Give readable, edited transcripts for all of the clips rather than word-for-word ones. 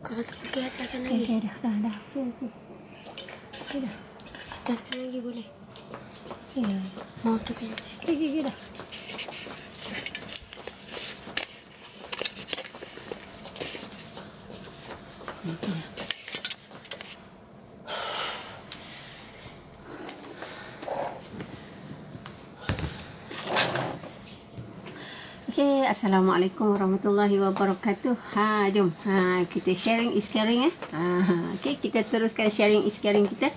Kau okey ataskan lagi. Okey, dah. Okey dah. Ataskan lagi boleh. Ya. Mau tekan. Okey dah. Okey. Okay, Assalamualaikum warahmatullahi wabarakatuh. Jom. Kita sharing is caring Okay, kita teruskan sharing is caring kita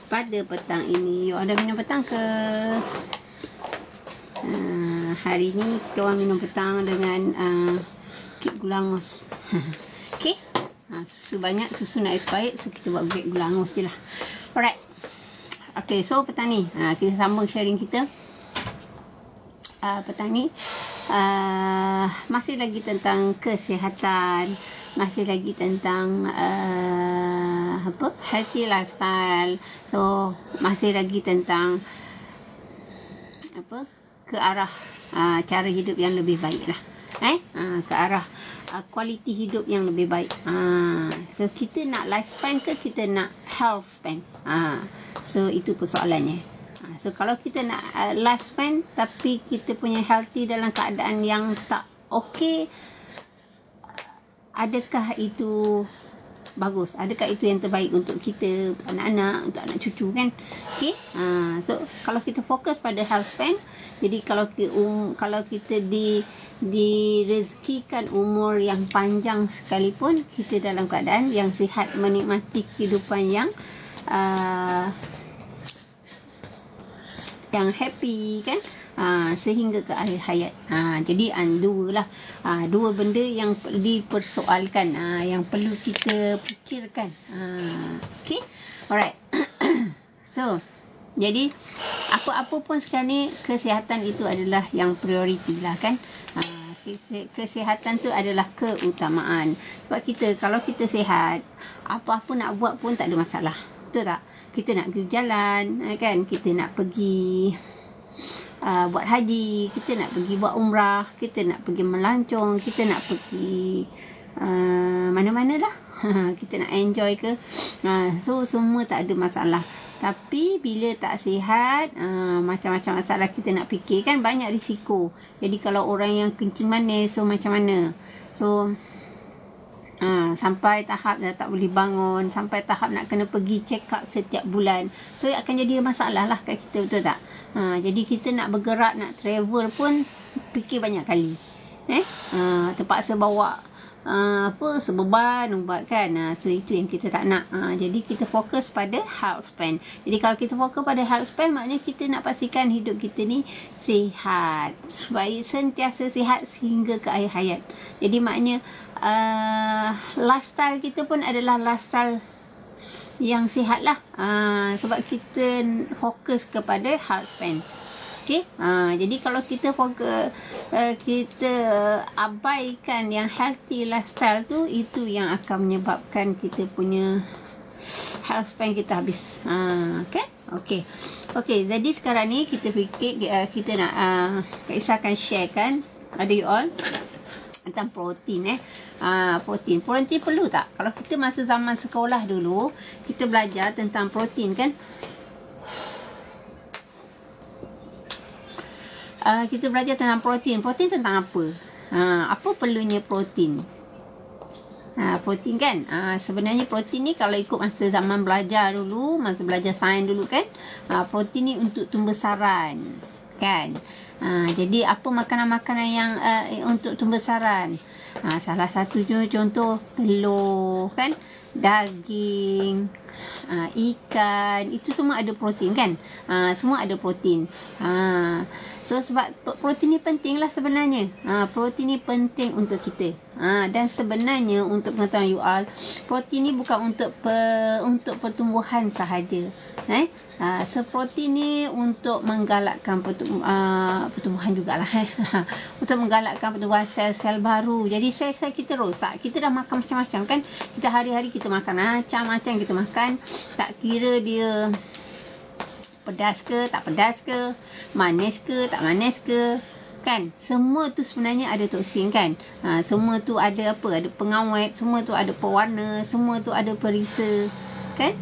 pada petang ini. You ada minum petang ke? Hari ni kita orang minum petang dengan kek gula angus. Okay. Susu banyak, susu nak expired, so kita buat kek gula angus je lah. Alright. Okay, so petang ni kita sambung sharing kita. Petang ni masih lagi tentang kesihatan, masih lagi tentang healthy lifestyle. So masih lagi tentang ke arah cara hidup yang lebih baik lah, ke arah kualiti hidup yang lebih baik. So kita nak lifespan ke kita nak health span? So itu persoalannya. So kalau kita nak lifespan tapi kita punya healthy dalam keadaan yang tak okey, adakah itu bagus? Adakah itu yang terbaik untuk kita, untuk anak-anak, untuk anak cucu kan? Okay. So kalau kita fokus pada health span, jadi kalau kita direzekikan umur yang panjang sekalipun, kita dalam keadaan yang sihat, menikmati kehidupan yang happy kan, sehingga ke akhir hayat. Jadi dua benda yang dipersoalkan, yang perlu kita fikirkan. Okay, alright. So jadi apa-apa pun sekarang ni, kesihatan itu adalah yang prioriti lah kan. Kesihatan tu adalah keutamaan. Sebab kalau kita sihat, apa-apa nak buat pun tak ada masalah. Betul tak? Kita nak pergi berjalan kan, kita nak pergi buat haji, kita nak pergi buat umrah, kita nak pergi melancong, kita nak pergi mana-mana lah. Kita nak enjoy ke, so semua tak ada masalah. Tapi bila tak sihat, macam-macam masalah kita nak fikir kan, banyak risiko. Jadi kalau orang yang kencing manis, so macam mana? So sampai tahap dah tak boleh bangun, sampai tahap nak kena pergi check up setiap bulan. So akan jadi masalah lah kat kita, betul tak? Jadi kita nak bergerak, nak travel pun fikir banyak kali. Terpaksa bawa sebeban ubat kan. So itu yang kita tak nak. Jadi kita fokus pada health span. Jadi kalau kita fokus pada health span, maknanya kita nak pastikan hidup kita ni sihat, supaya sentiasa sihat sehingga ke akhir hayat. Jadi maknanya lifestyle kita pun adalah lifestyle yang sihat lah. Sebab kita fokus kepada health span. Okay? Jadi kalau kita fokus, kita abaikan yang healthy lifestyle tu, itu yang akan menyebabkan kita punya health span kita habis. Okay, jadi sekarang ni kita fikir, kita nak Kak Isa akan share kan, ada you all, tentang protein. Protein perlu tak? Kalau kita masa zaman sekolah dulu, kita belajar tentang protein kan. Kita belajar tentang protein tentang apa? Apa perlunya protein? Protein kan, sebenarnya protein ni kalau ikut masa zaman belajar dulu, masa belajar sains dulu kan, protein ni untuk tumbesaran kan. Jadi apa makanan-makanan yang untuk tumbesaran? Salah satunya contoh telur kan, daging, ikan, itu semua ada protein kan. Semua ada protein. So sebab protein ni penting lah sebenarnya. Protein ni penting untuk kita. Dan sebenarnya untuk pengetahuan you all, protein ni bukan untuk pertumbuhan sahaja. So protein ni untuk menggalakkan pertumbuhan jugalah. Untuk menggalakkan pertumbuhan sel-sel baru. Jadi sel-sel kita rosak. Kita dah makan macam-macam kan. Kita hari-hari kita makan macam-macam kita makan. Tak kira dia pedas ke tak pedas ke, manis ke tak manis ke, kan, semua tu sebenarnya ada toksin kan. Semua tu ada apa, ada pengawet, semua tu ada pewarna, semua tu ada perisa kan.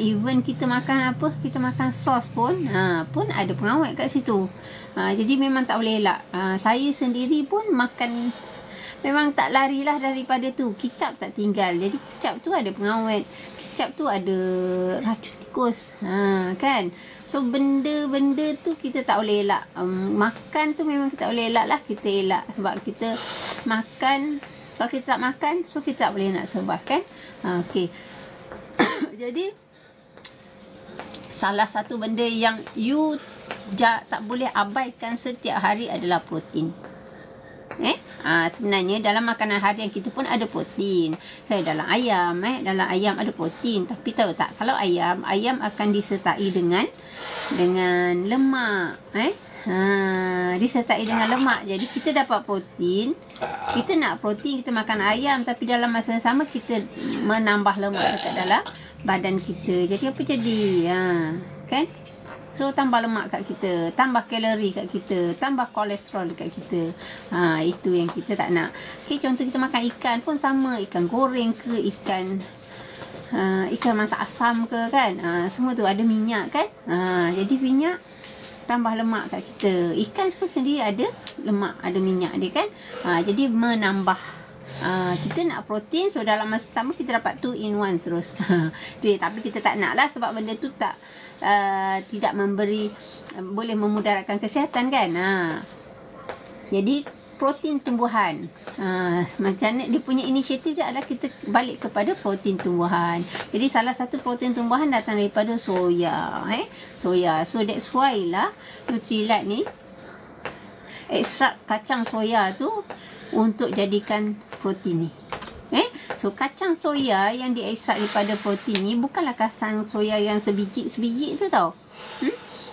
Even kita makan apa, kita makan sos pun pun ada pengawet kat situ. Jadi memang tak boleh elak. Saya sendiri pun makan, memang tak larilah daripada tu. Kicap tak tinggal. Jadi kicap tu ada pengawet, kicap tu ada racun tikus, kan. So benda-benda tu kita tak boleh elak. Makan tu memang kita tak boleh elak lah. Kita elak sebab kita makan. Kalau kita tak makan, so kita tak boleh nak survive kan. Okay. Jadi salah satu benda yang you tak boleh abaikan setiap hari adalah protein. Sebenarnya dalam makanan harian kita pun ada protein. Dalam ayam, dalam ayam ada protein. Tapi tahu tak, kalau ayam akan disertai dengan lemak. Disertai dengan lemak. Jadi kita dapat protein. Kita nak protein, kita makan ayam, tapi dalam masa yang sama kita menambah lemak dekat dalam badan kita. Jadi apa jadi? Kan? So tambah lemak kat kita, tambah kalori kat kita, tambah kolesterol dekat kita. Itu yang kita tak nak. Okay, contoh kita makan ikan pun sama, ikan goreng ke, ikan masak asam ke kan. Semua tu ada minyak kan. Jadi minyak tambah lemak kat kita. Ikan pun sendiri ada lemak, ada minyak dia kan. Jadi menambah. Kita nak protein, so dalam masa sama kita dapat 2 in 1 terus. Tapi kita tak nak lah, sebab benda tu tidak memberi, boleh memudaratkan kesihatan kan. Jadi protein tumbuhan, macam mana dia punya inisiatif dia adalah kita balik kepada protein tumbuhan. Jadi salah satu protein tumbuhan datang daripada soya. Soya. So that's why lah Nutrilite ni ekstrak kacang soya tu untuk jadikan protein ni. So kacang soya yang diekstrak daripada protein ni bukanlah kacang soya yang sebiji-sebiji tu tau.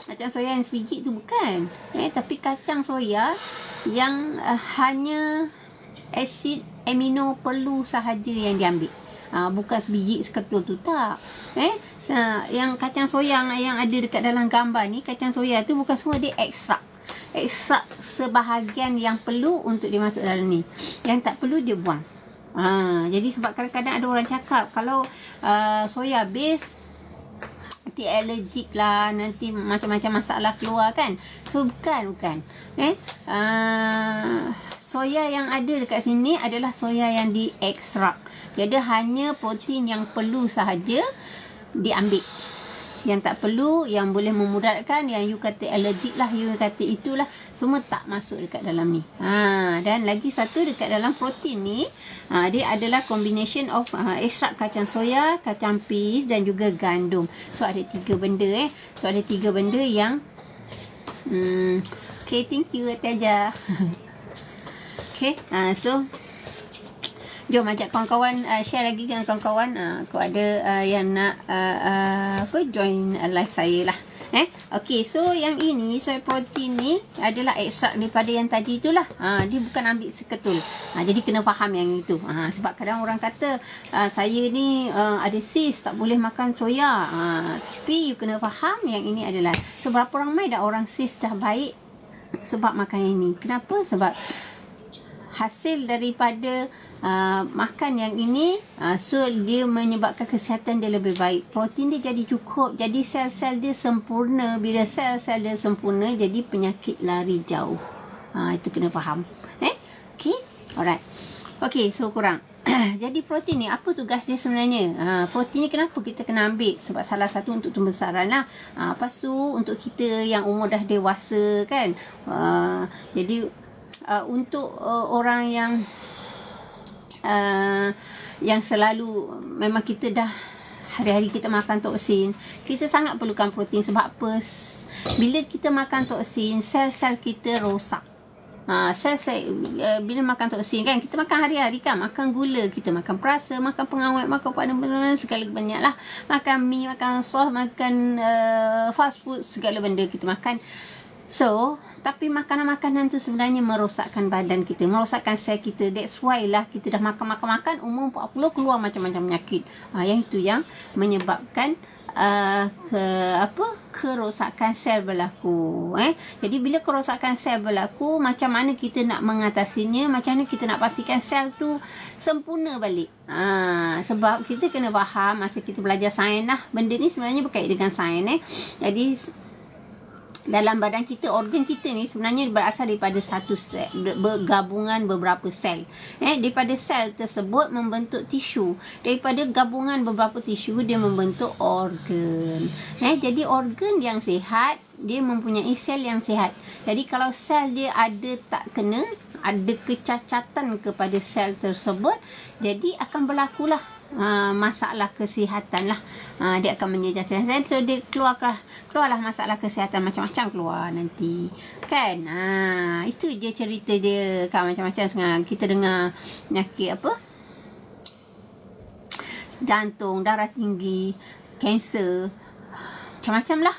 Kacang soya yang sebiji tu bukan. Tapi kacang soya yang hanya asid amino perlu sahaja yang diambil. Bukan sebiji seketul tu, tak. Yang kacang soya yang ada dekat dalam gambar ni, kacang soya tu bukan semua, dia ekstrak sebahagian yang perlu untuk dimasuk dalam ni. Yang tak perlu dia buang. Jadi sebab kadang-kadang ada orang cakap kalau soya base nanti allergic lah, nanti macam-macam masalah keluar kan. So bukan. Soya yang ada dekat sini adalah soya yang diekstrak. Jadi hanya protein yang perlu sahaja diambil. Yang tak perlu, yang boleh memudaratkan, yang you kata allergic lah, you kata itulah, semua tak masuk dekat dalam ni. Dan lagi satu dekat dalam protein ni, dia adalah combination of ekstrak kacang soya, kacang peas dan juga gandum. So ada 3 benda So ada 3 benda yang okay, thank you Taja. Okay, so jom ajak kawan-kawan share lagi dengan kawan-kawan. Kau ada yang nak join live saya lah. Okay, so yang ini soy protein ni adalah ekstrak daripada yang tadi itulah. Dia bukan ambil seketul. Jadi kena faham yang itu. Sebab kadang orang kata saya ni ada sis, tak boleh makan soya. Tapi you kena faham yang ini adalah, so berapa ramai dah orang sis dah baik sebab makan ini. Kenapa? Sebab hasil daripada makan yang ini, so dia menyebabkan kesihatan dia lebih baik. Protein dia jadi cukup, jadi sel-sel dia sempurna. Bila sel-sel dia sempurna, jadi penyakit lari jauh. Itu kena faham. Okay, alright. Okay, so kurang. Jadi protein ni apa tugas dia sebenarnya? Protein ni kenapa kita kena ambil? Sebab salah satu untuk pembesaran lah. Lepas tu untuk kita yang umur dah dewasa kan. Jadi untuk orang yang selalu memang kita dah hari-hari kita makan toksin, kita sangat perlukan protein. Sebab apa? Bila kita makan toksin, sel-sel kita rosak. Bila makan toksin kan, kita makan hari-hari kan, makan gula, kita makan perasa, makan pengawet, makan pada segala banyak lah, makan mie, makan sos, makan fast food, segala benda kita makan. So, tapi makanan-makanan tu sebenarnya merosakkan badan kita, merosakkan sel kita. That's why lah kita dah makan, umur 40 keluar macam-macam penyakit. Yang itu yang menyebabkan kerosakan sel berlaku. Jadi bila kerosakan sel berlaku, macam mana kita nak mengatasinya, macam mana kita nak pastikan sel tu sempurna balik. Sebab kita kena faham masa kita belajar sains lah, benda ni sebenarnya berkait dengan sains. Jadi dalam badan kita, organ kita ni sebenarnya berasal daripada satu sel, bergabungan beberapa sel. Daripada sel tersebut membentuk tisu. Daripada gabungan beberapa tisu, dia membentuk organ. Jadi organ yang sihat, dia mempunyai sel yang sihat. Jadi kalau sel dia ada kecacatan kepada sel tersebut, jadi akan berlakulah masalah kesihatan lah. Dia akan menyejahterkan sel. So dia keluarlah masalah kesihatan macam-macam keluar nanti, kan. Itu je cerita dia kan, macam-macam sekarang kita dengar penyakit jantung, darah tinggi, kanser, macam-macam lah,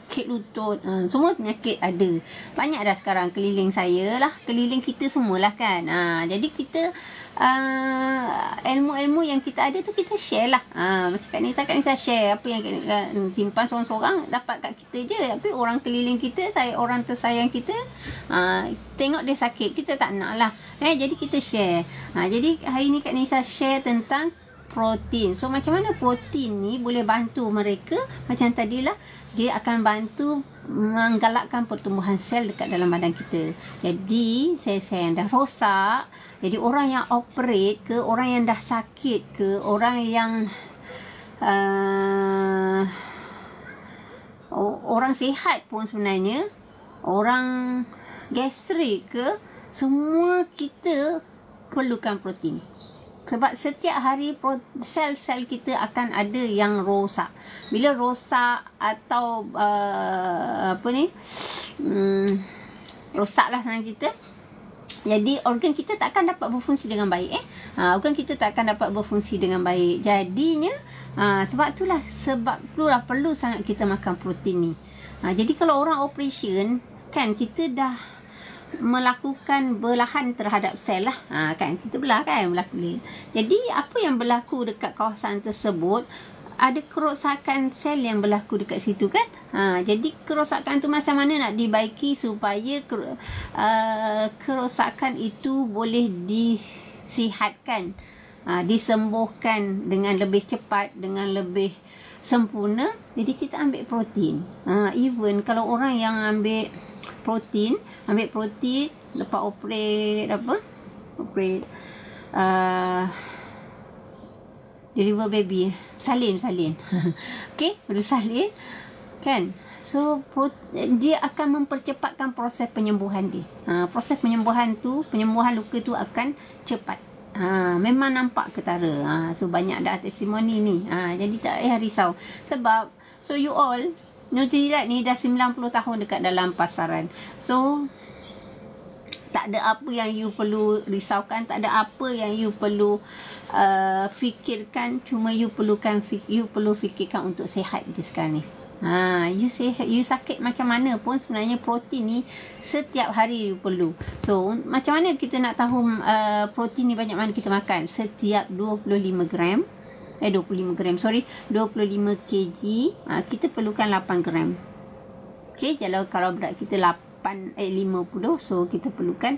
sakit lutut, semua penyakit ada. Banyak dah sekarang keliling saya lah, keliling kita semualah kan. Jadi kita ilmu-ilmu yang kita ada tu kita share lah. Macam Kak Nisa share apa yang simpan seorang-seorang dapat kat kita je, tapi orang keliling kita, orang tersayang kita, tengok dia sakit, kita tak nak lah. Jadi kita share. Jadi hari ni Kak Nisa share tentang protein. So macam mana protein ni boleh bantu mereka, macam tadilah, dia akan bantu menggalakkan pertumbuhan sel dekat dalam badan kita. Jadi sel-sel yang dah rosak, jadi orang yang operate ke, orang yang dah sakit ke, orang yang orang sihat pun sebenarnya, orang gastrik ke, semua kita perlukan protein. Sebab setiap hari sel-sel kita akan ada yang rosak. Bila rosak atau rosak lah senang kita, jadi organ kita tak akan dapat berfungsi dengan baik. Organ kita tak akan dapat berfungsi dengan baik. Jadinya sebab itulah perlu sangat kita makan protein ni. Jadi kalau orang operation kan, kita dah melakukan belahan terhadap sel lah, kan, kita belah kan, berlaku. Jadi apa yang berlaku dekat kawasan tersebut, ada kerosakan sel yang berlaku dekat situ kan. Jadi kerosakan tu macam mana nak dibaiki supaya kerosakan itu boleh disihatkan, disembuhkan dengan lebih cepat, dengan lebih sempurna. Jadi kita ambil protein. Even kalau orang yang ambil protein lepas operate deliver baby, salin okey, bersalin kan. So dia akan mempercepatkan proses penyembuhan dia. Proses penyembuhan luka tu akan cepat. Memang nampak ketara. So banyak dah testimoni ni. Jadi tak payah risau. Sebab you all Nutrilite ni dah 90 tahun dekat dalam pasaran. So tak ada apa yang you perlu risaukan, tak ada apa yang you perlu fikirkan. Cuma you perlu fikirkan untuk sihat je sekarang ni. You sakit macam mana pun sebenarnya protein ni setiap hari you perlu. So macam mana kita nak tahu protein ni banyak mana kita makan? Setiap 25 kg kita perlukan 8 gram. Okey, kalau berat kita 50, so kita perlukan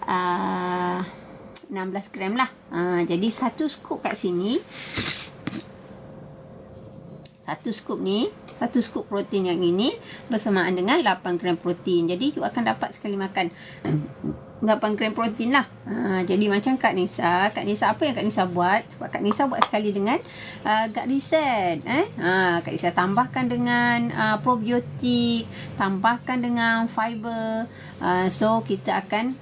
16 gram lah. Jadi satu skop kat sini, satu skop protein yang ini bersamaan dengan 8 gram protein. Jadi you akan dapat sekali makan 8 gram protein lah. Jadi macam Kak Nisa, apa yang Kak Nisa buat? Sebab Kak Nisa buat sekali dengan gut reset. Kak Nisa tambahkan dengan probiotik, tambahkan dengan fiber. So kita akan,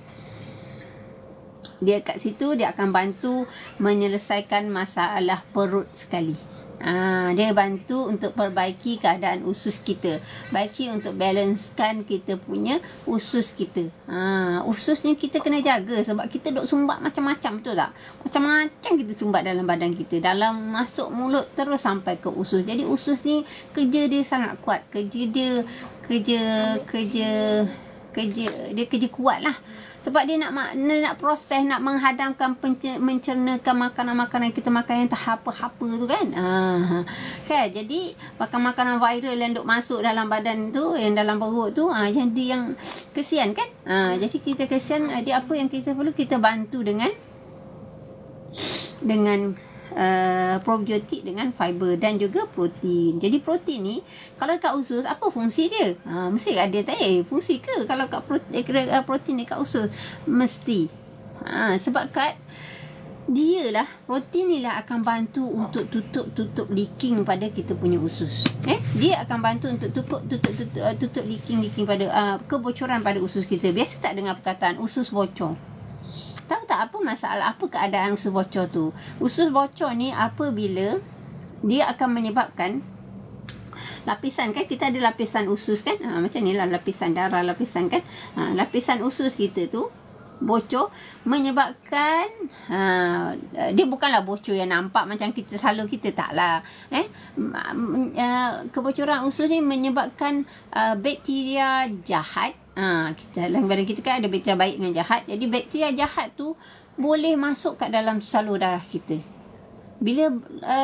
dia kat situ dia akan bantu menyelesaikan masalah perut sekali. Dia bantu untuk perbaiki keadaan usus kita, baiki untuk balancekan kita punya usus kita. Usus ni kita kena jaga sebab kita duk sumbat macam-macam, betul tak? Macam-macam kita sumbat dalam badan kita, dalam masuk mulut terus sampai ke usus. Jadi usus ni kerja dia sangat kuat, kerja kuat lah. Sebab dia nak proses, nak menghadamkan, mencernakan makanan-makanan kita makan yang terhapa-hapa tu kan. Kan, jadi makan makanan viral yang duk masuk dalam badan tu, yang dalam perut tu, yang dia yang kesian kan. Jadi kita kesian, dia apa yang kita perlu, kita bantu dengan probiotik dengan fiber dan juga protein. Jadi protein ni kalau dekat usus apa fungsi dia? Mesti ada fungsi ke kalau kat protein ni kat usus? Mesti. Sebab kat dia lah, protein ni lah akan bantu untuk tutup leaking pada kita punya usus. Dia akan bantu untuk tutup leaking pada kebocoran pada usus kita. Biasa tak dengar perkataan usus bocor? Tahu tak apa masalah, apa keadaan usus bocor tu? Usus bocor ni apabila dia akan menyebabkan lapisan kan, kita ada lapisan usus kan, macam ni lah lapisan darah, lapisan kan, lapisan usus kita tu bocor, menyebabkan dia bukanlah bocor yang nampak macam kita selalu kita taklah. Kebocoran usus ni menyebabkan bakteria jahat. Kita dalam badan kita kan ada bakteria baik dengan jahat. Jadi bakteria jahat tu boleh masuk kat dalam salur darah kita. Bila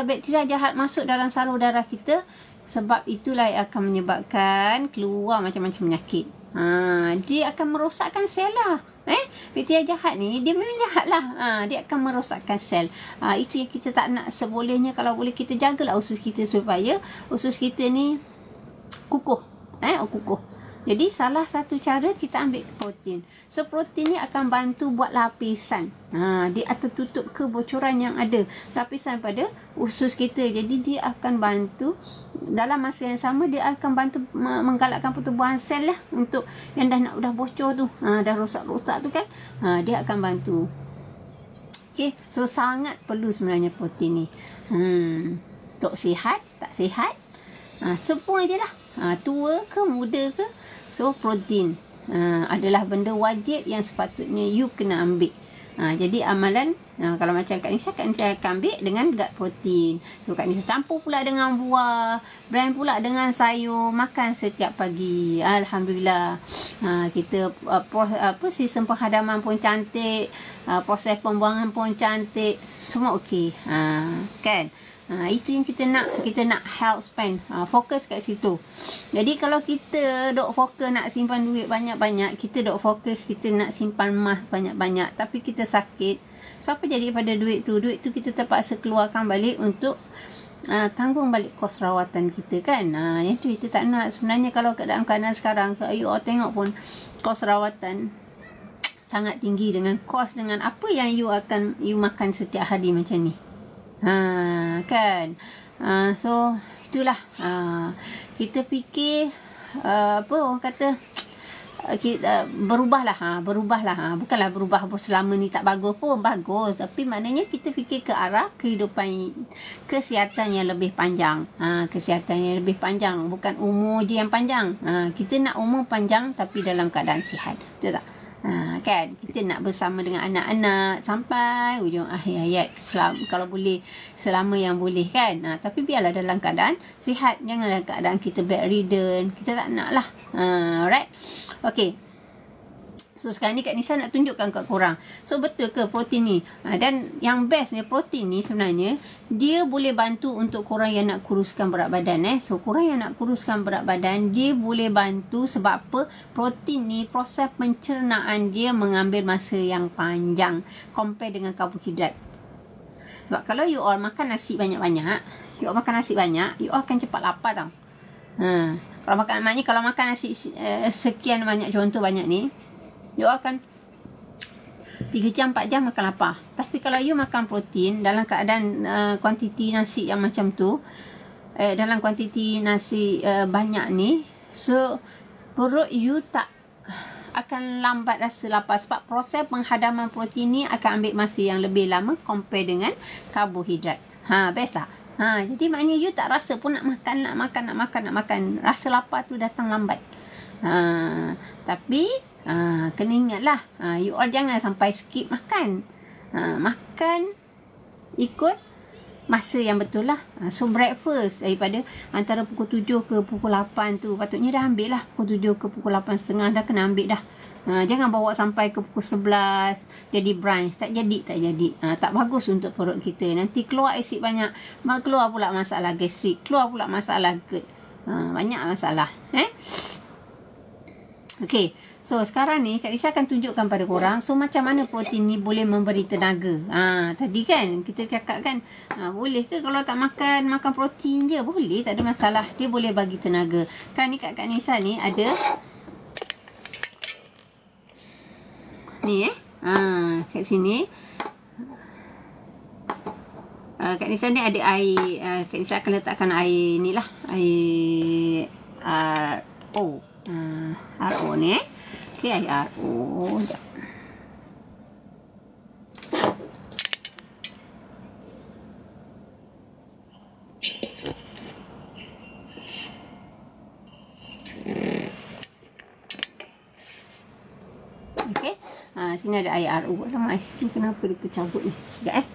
bakteria jahat masuk dalam salur darah kita, sebab itulah yang akan menyebabkan keluar macam-macam penyakit. Dia akan merosakkan sel lah. Bakteria jahat ni dia memang jahat lah. Dia akan merosakkan sel. Itu yang kita tak nak. Sebolehnya kalau boleh kita jagalah usus kita supaya usus kita ni kukuh. Kukuh. Jadi salah satu cara kita ambil protein. So protein ni akan bantu buat lapisan. Dia akan tutup kebocoran yang ada, lapisan pada usus kita. Jadi dia akan bantu dalam masa yang sama, dia akan bantu menggalakkan pertumbuhan sel lah, untuk yang dah bocor tu, dah rosak-rosak tu kan. Dia akan bantu. Okay, so sangat perlu sebenarnya protein ni. Untuk sihat, tak sihat, semua je lah. Tua ke muda ke, so protein adalah benda wajib yang sepatutnya you kena ambil. Jadi amalan, kalau macam Kak Nisa akan ambil dengan gut protein. So Kak Nisa campur pula dengan buah, blend pula dengan sayur, makan setiap pagi. Alhamdulillah. Kita sistem penghadaman pun cantik, proses pembuangan pun cantik, semua okey. Kan? Itu yang kita nak health span, fokus kat situ. Jadi kalau kita dok fokus nak simpan duit banyak-banyak, kita dok fokus kita nak simpan emas banyak-banyak, tapi kita sakit, so apa jadi pada duit tu kita terpaksa keluarkan balik untuk tanggung balik kos rawatan kita kan. Yang tu kita tak nak sebenarnya. Kalau keadaan sekarang, you all tengok pun kos rawatan sangat tinggi dengan apa yang you makan setiap hari macam ni. Kan. So itulah, kita fikir apa orang kata, berubahlah. Bukanlah berubah selama ni tak bagus pun, bagus, tapi maknanya kita fikir ke arah kehidupan, kesihatan yang lebih panjang. Kesihatan yang lebih panjang, bukan umur je yang panjang. Kita nak umur panjang tapi dalam keadaan sihat, betul tak? Kan, kita nak bersama dengan anak-anak sampai ujung akhir hayat, kalau boleh, selama yang boleh kan. Tapi biarlah dalam keadaan sihat, jangan dalam keadaan kita bedridden, kita tak nak lah. Alright, okay. So sekarang ni Kak Nisa nak tunjukkan kat korang, so betul ke protein ni? Dan yang best ni, protein ni sebenarnya dia boleh bantu untuk korang yang nak kuruskan berat badan. So korang yang nak kuruskan berat badan, dia boleh bantu. Sebab apa? Protein ni proses pencernaan dia mengambil masa yang panjang compare dengan karbohidrat. Sebab kalau you all makan nasi banyak-banyak, you all akan cepat lapar tau. Kalau makan nasi sekian banyak, contoh banyak ni, you akan 3 jam 4 jam makan lapar. Tapi kalau you makan protein dalam keadaan kuantiti nasi yang macam tu, dalam kuantiti nasi banyak ni, so perut you tak akan lambat rasa lapar. Sebab proses penghadaman protein ni akan ambil masa yang lebih lama compare dengan karbohidrat. Best tak? Jadi maknanya you tak rasa pun nak makan. Rasa lapar tu datang lambat. Tapi kena ingatlah, you all jangan sampai skip makan. Makan ikut masa yang betul lah. So breakfast daripada antara pukul 7 ke pukul 8 tu, patutnya dah ambil lah. Pukul 7 ke pukul 8.30 dah kena ambil dah. Jangan bawa sampai ke pukul 11 jadi brunch. Tak jadi. Tak bagus untuk perut kita. Nanti keluar asid banyak. Keluar pula masalah gastrik. Keluar pula masalah GERD. Banyak masalah. Okey. So sekarang ni Kak Lisa akan tunjukkan pada korang macam mana protein ni boleh memberi tenaga. Tadi kan kita cakap kan, boleh ke kalau tak makan protein je? Boleh, tak ada masalah. Dia boleh bagi tenaga. Kan ni Kak Nisa ni ada ni kat sini. Kak Nisa ni ada air. Kak Nisa akan letakkan air ni lah. Air RO. RO ni Okay, air RO. Sekejap. Okay. Sini ada air RO. Alamak, ni kenapa dia tercabut ni? Sekejap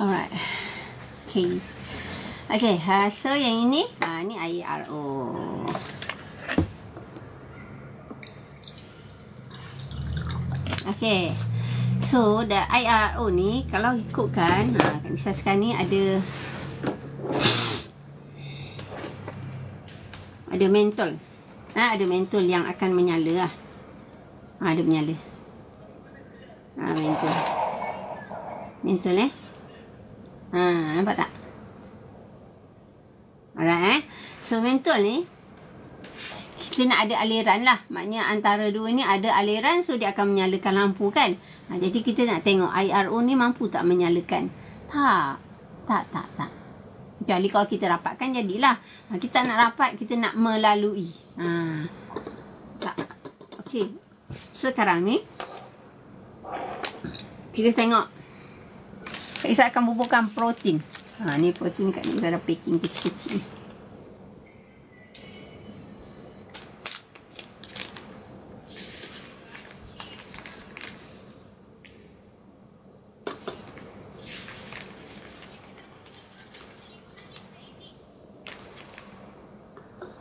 Alright. Okay, so yang ini ni air RO. Okay. So, air RO ni kalau ikutkan, Kak Nisa sekarang ni ada mentol. Ada mentol yang akan menyala lah. Ada menyala. Mentol. Mentol nampak tak? Alright So mentol ni kita nak ada aliran lah. Maknanya antara dua ni ada aliran, so dia akan menyalakan lampu kan. Jadi kita nak tengok air RO ni mampu tak menyalakan. Tak. Kecuali kalau kita rapatkan jadilah. Kita nak rapat, kita nak melalui. Tak. Okay. Sekarang ni kita tengok. Saya akan buburkan protein. Ni protein kat ni ada packing kecil-kecil.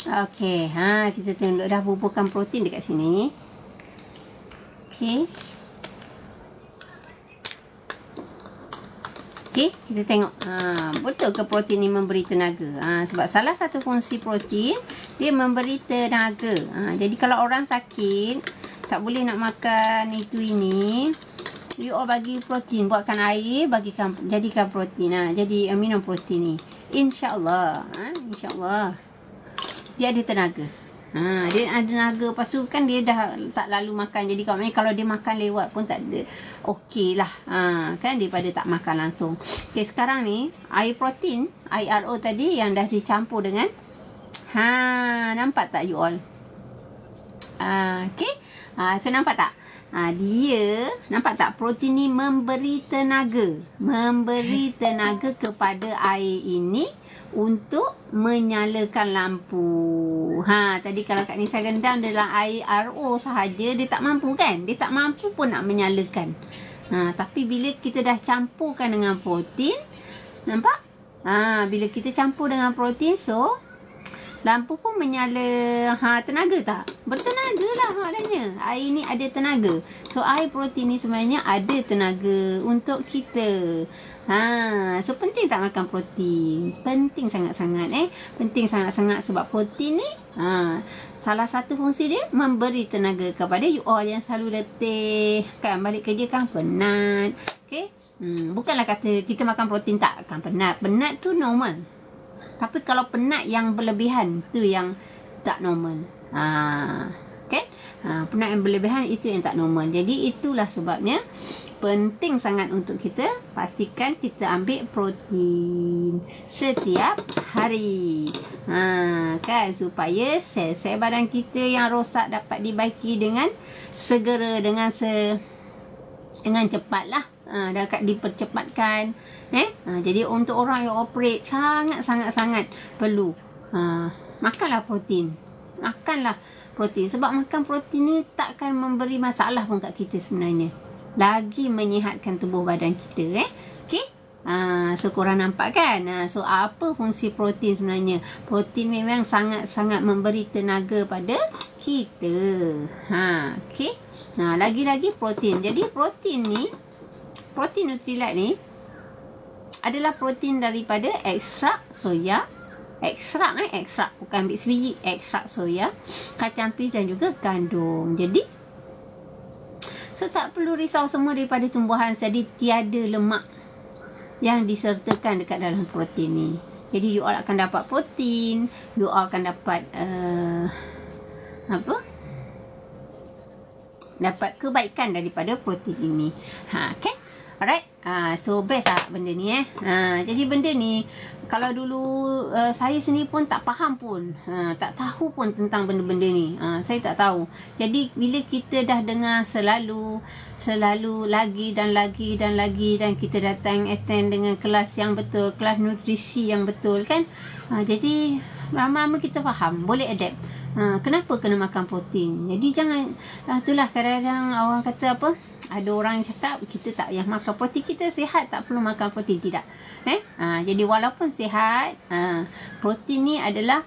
Okey, kita tengok dah buburkan protein dekat sini. Okey. Okey, kita tengok. Betul ke protein ni memberi tenaga? Sebab salah satu fungsi protein, dia memberi tenaga. Jadi kalau orang sakit, tak boleh nak makan ini, you all bagi protein, buatkan air, jadikan protein. Jadi minum protein ni. InsyaAllah. InsyaAllah. Dia ada tenaga. Dia ada tenaga. Lepas tu kan dia dah tak lalu makan. Jadi kalau dia makan lewat pun tak ada. Okey lah. Kan daripada tak makan langsung. Okay, sekarang ni air protein, air RO tadi yang dah dicampur dengan nampak tak you all? Okay. So nampak tak? Dia nampak tak protein ni memberi tenaga. Memberi tenaga kepada air ini untuk menyalakan lampu. Tadi kalau Kak Nisa rendam dalam air RO sahaja, dia tak mampu kan? Dia tak mampu pun nak menyalakan. Tapi bila kita dah campurkan dengan protein, nampak? Bila kita campur dengan protein, so lampu pun menyala. Tenaga tak? Bertenaga lah maknanya. Air ni ada tenaga. So air protein ni sebenarnya ada tenaga untuk kita. So penting tak makan protein? Penting sangat-sangat Penting sangat-sangat sebab protein ni salah satu fungsi dia memberi tenaga kepada you all yang selalu letih kan, balik kerja kan penat. Okay. Bukanlah kata kita makan protein tak akan penat. Penat tu normal. Tapi kalau penat yang berlebihan tu yang tak normal. Okay. Penat yang berlebihan itu yang tak normal. Jadi itulah sebabnya penting sangat untuk kita pastikan kita ambil protein setiap hari. Kan, supaya sel-sel badan kita yang rosak dapat dibaiki dengan segera, dengan cepatlah. Dapat dipercepatkan. Jadi untuk orang yang operate sangat perlu makanlah protein. Makanlah protein. Sebab makan protein ni takkan memberi masalah pun kat kita sebenarnya. Lagi menyihatkan tubuh badan kita. Okey. So korang nampak kan? So apa fungsi protein sebenarnya? Protein memang sangat-sangat memberi tenaga pada kita. Okey. Lagi-lagi protein. Jadi protein Nutrilite ni adalah protein daripada ekstrak soya. Ekstrak bukan ambil sebiji. Ekstrak soya, kacang pis dan juga gandum. Jadi so tak perlu risau semua daripada tumbuhan. Jadi tiada lemak yang disertakan dekat dalam protein ni. Jadi you all akan dapat protein, you all akan dapat dapat kebaikan daripada protein ini. Okay? Alright. So best lah benda ni jadi benda ni kalau dulu saya sendiri pun tak faham pun, tak tahu pun tentang benda-benda ni. Saya tak tahu. Jadi bila kita dah dengar selalu lagi dan kita datang attend dengan kelas yang betul, kelas nutrisi yang betul kan. Jadi lama-lama kita faham, boleh adapt. Kenapa kena makan protein? Jadi jangan itulah kadang-kadang orang kata apa, ada orang yang cakap kita tak payah makan protein, kita sihat tak perlu makan protein. Tidak. Jadi walaupun sihat, protein ni adalah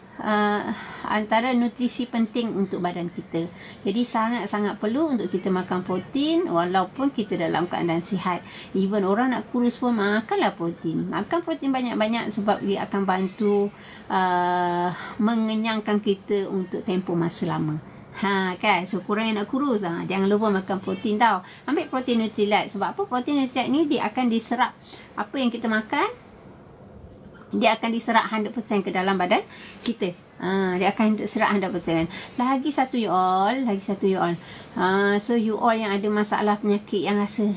antara nutrisi penting untuk badan kita. Jadi sangat-sangat perlu untuk kita makan protein walaupun kita dalam keadaan sihat. Even orang nak kurus pun makanlah protein. Makan protein banyak-banyak sebab dia akan bantu mengenyangkan kita untuk tempoh masa lama. Kan? So korang yang nak kurus, jangan lupa makan protein tau. Ambil protein Nutrilite. Sebab apa? Protein Nutrilite ni dia akan diserap apa yang kita makan, dia akan diserap 100% ke dalam badan kita. Dia akan serap 100%. Lagi satu you all. So you all yang ada masalah penyakit yang rasa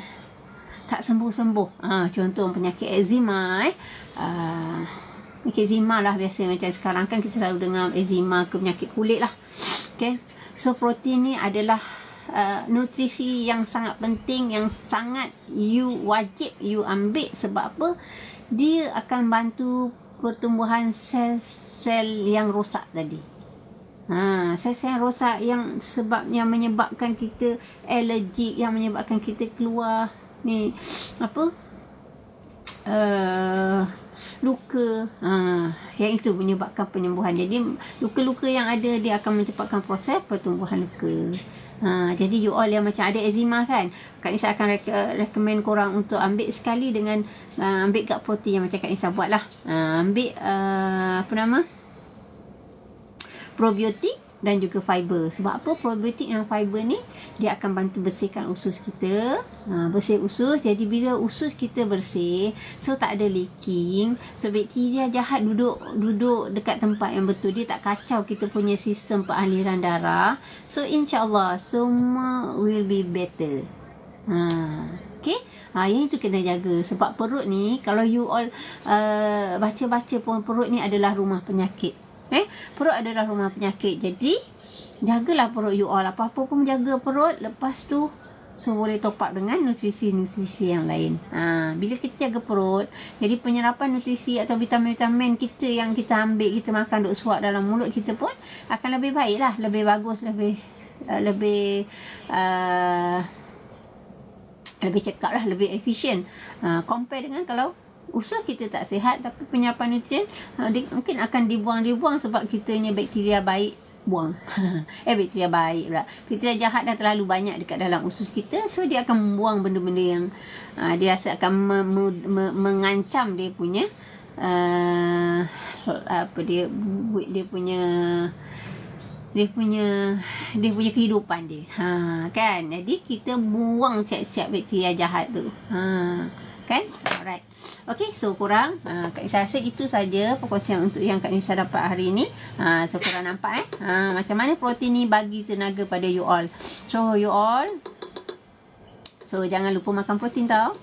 tak sembuh-sembuh. Contoh penyakit eczema. Penyakit eczema lah biasa. Macam sekarang kan kita selalu dengar eczema ke penyakit kulit lah. Okay. So protein ni adalah nutrisi yang sangat penting, yang sangat wajib you ambil. Sebab apa? Dia akan bantu pertumbuhan sel-sel yang rosak tadi. Sel-sel yang rosak yang menyebabkan kita alergik, yang menyebabkan kita keluar ni luka. Yang itu menyebabkan penyembuhan. Jadi luka-luka yang ada dia akan mencepatkan proses pertumbuhan luka. Jadi you all yang macam ada eczema kan, Kak Nisa akan recommend korang untuk ambil sekali dengan ambil gak protein yang macam Kak Nisa buat lah. Ambil probiotik dan juga fiber. Sebab apa? Probiotik dan fiber ni dia akan bantu bersihkan usus kita. Bersih usus. Jadi bila usus kita bersih, so tak ada leaking, so bakteria jahat duduk dekat tempat yang betul. Dia tak kacau kita punya sistem peraliran darah. So insyaAllah semua will be better. Okay. Yang itu kena jaga. Sebab perut ni, kalau you all baca-baca pun, perut ni adalah rumah penyakit. Perut adalah rumah penyakit. Jadi jagalah perut you all. Apa-apa pun jaga perut. Lepas tu so boleh top up dengan nutrisi-nutrisi yang lain. Bila kita jaga perut, jadi penyerapan nutrisi atau vitamin-vitamin kita yang kita ambil, kita makan duk suap dalam mulut kita pun akan lebih baik lah, lebih bagus, lebih cekap lah, lebih efisien. Compare dengan kalau usus kita tak sihat tapi penyerapan nutrien mungkin akan dibuang sebab kitanya bakteria baik buang. Bakteria baik pula. Bakteria jahat dah terlalu banyak dekat dalam usus kita, so dia akan membuang benda-benda yang dia rasa akan mengancam dia punya dia punya kehidupan dia. Kan? Jadi kita buang siap-siap bakteria jahat tu. Kan? Alright. Okay, so korang Kak Nisa rasa itu saja perkongsian untuk yang Kak Nisa dapat hari ni. So korang nampak macam mana protein ni bagi tenaga pada you all. So you all, so jangan lupa makan protein tau.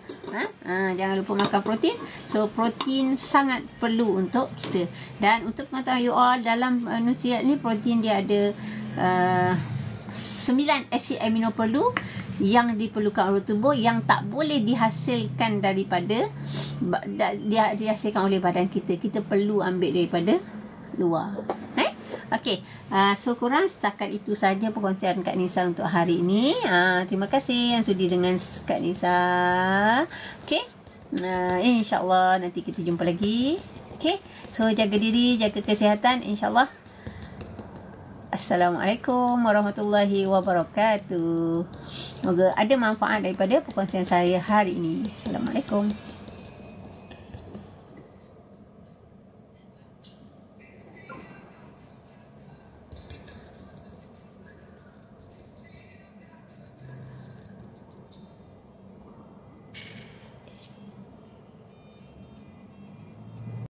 Jangan lupa makan protein. So protein sangat perlu untuk kita. Dan untuk pengetahuan you all, dalam Nutrilite ni protein dia ada 9 asid amino perlu yang diperlukan oleh tubuh, yang tak boleh dihasilkan daripada dihasilkan oleh badan kita. Kita perlu ambil daripada luar. Okey, so kurang setakat itu saja perkongsian Kak Nisa untuk hari ini. Terima kasih yang sudi dengan Kak Nisa. Okey, insyaAllah nanti kita jumpa lagi. Okey, so jaga diri, jaga kesihatan, insyaAllah. Assalamualaikum warahmatullahi wabarakatuh. Semoga ada manfaat daripada perkongsian saya hari ini. Assalamualaikum.